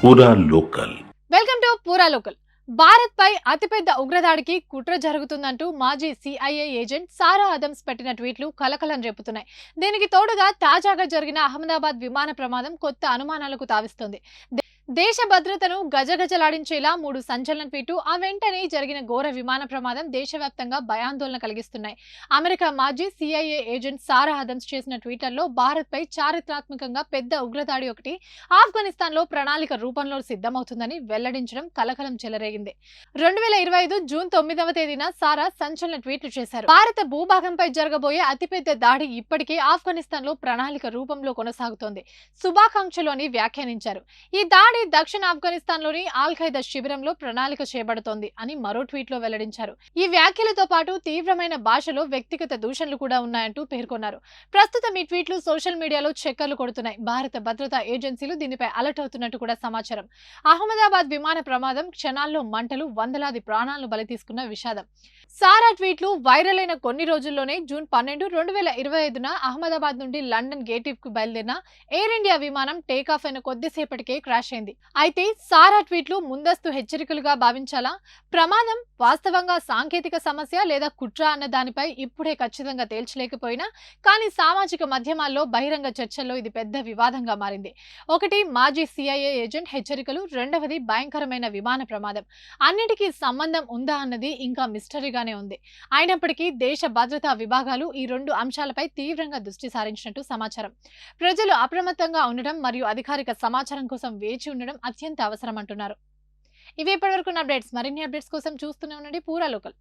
పూరా local. Welcome to పూరా local. Bharat పై అతిపెద్ద ఉగ్రదాడికి కుట్ర జరుగుతుందంటూ మాజీ సిఐఏ ఏజెంట్ సారా ఆదమ్స్ పెట్టిన ట్వీట్లు కలకలం రేపుతున్నాయి. దీనికి తోడుగా తాజాగా జరిగిన అహ్మదాబాద్ విమాన ప్రమాదం కొత్త అనుమానాలకు తావిస్తోంది. దేశ భద్రతను గజగజలాడించేలా 3 సంచలన ట్వీట్లు, ఆ వెంటనే జరిగిన ఘోర విమాన ప్రమాదం దేశవ్యాప్తంగా భయాందోళన కలిగిస్తున్నాయి. అమెరికా మాజీ సిఐఏ ఏజెంట్ సారా ఆదమ్స్ చేసిన ట్వీట్లలో భారత్ పై చారిత్రాత్మకంగా పెద్ద ఉగ్రదాడి ఒకటి ఆఫ్ఘనిస్తాన్ లో ప్రణాళిక రూపంలో సిద్ధమవుతుందని వెల్లడించడం కలకలం చెలరేగింది. 2025 జూన్ 9వ తేదీన సారా సంచలన ట్వీట్లు చేశారు. భారత భూభాగంపై జరగబోయే అతిపెద్ద దాడి ఇప్పటికే ఆఫ్ఘనిస్తాన్ లో ప్రణాళిక రూపంలో కొనసాగుతోంది. శుభాకాంక్షలు అని వ్యాఖ్యానించారు. ఈ దాడి దక్షిణ ఆఫ్ఘనిస్తాన్ లోని ఆల్ ఖైదా శిబిరంలో ప్రణాళిక చేయబడుతోంది అని మరో ట్వీట్ లో వెల్లడించారు. ఈ వ్యాఖ్యలతో పాటు తీవ్రమైన భాషలో వ్యక్తిగత దూషణలు కూడా ఉన్నాయంటూ పేర్కొన్నారు. ప్రస్తుతం ఈ ట్వీట్లు సోషల్ మీడియాలో చక్కర్లు కొడుతున్నాయి. భారత భద్రతా ఏజెన్సీలు దీనిపై అలర్ట్ అవుతున్నట్టు కూడా సమాచారం. అహ్మదాబాద్ విమాన ప్రమాదం, క్షణాల్లో మంటలు, వందలాది ప్రాణాలను బలి తీసుకున్న విషాదం. సారా ట్వీట్లు వైరల్ అయిన కొన్ని రోజుల్లోనే జూన్ 12, 2025న అహ్మదాబాద్ నుండి లండన్ గేటివ్ కు బయలుదేరిన ఎయిర్ ఇండియా విమానం టేకాఫ్ అయిన కొద్దిసేపటికే క్రాష్ అయింది. అయితే సారా ట్వీట్లు ముందస్తు హెచ్చరికలుగా భావించాలా? ప్రమాదం వాస్తవంగా సాంకేతిక సమస్య లేదా కుట్ర అన్న దానిపై ఇప్పుడే ఖచ్చితంగా తేల్చలేకపోయినా కానీ సామాజిక మాధ్యమాల్లో బహిరంగ చర్చల్లో ఇది పెద్ద వివాదంగా మారింది. ఒకటి మాజీ సిఐఏ ఏజెంట్ హెచ్చరికలు, రెండవది భయంకరమైన విమాన ప్రమాదం. అన్నిటికీ సంబంధం ఉందా అన్నది ఇంకా మిస్టరీగానే ఉంది. అయినప్పటికీ దేశ భద్రతా విభాగాలు ఈ 2 అంశాలపై తీవ్రంగా దృష్టి సారించినట్టు సమాచారం. ప్రజలు అప్రమత్తంగా ఉండడం మరియు అధికారిక సమాచారం కోసం వేచి ఉండడం అత్యంత అవసరం అంటున్నారు. ఇవి ఇప్పటివరకు అప్డేట్స్. మరిన్ని అప్డేట్స్ కోసం చూస్తూనే ఉండండి పూరా లోకల్.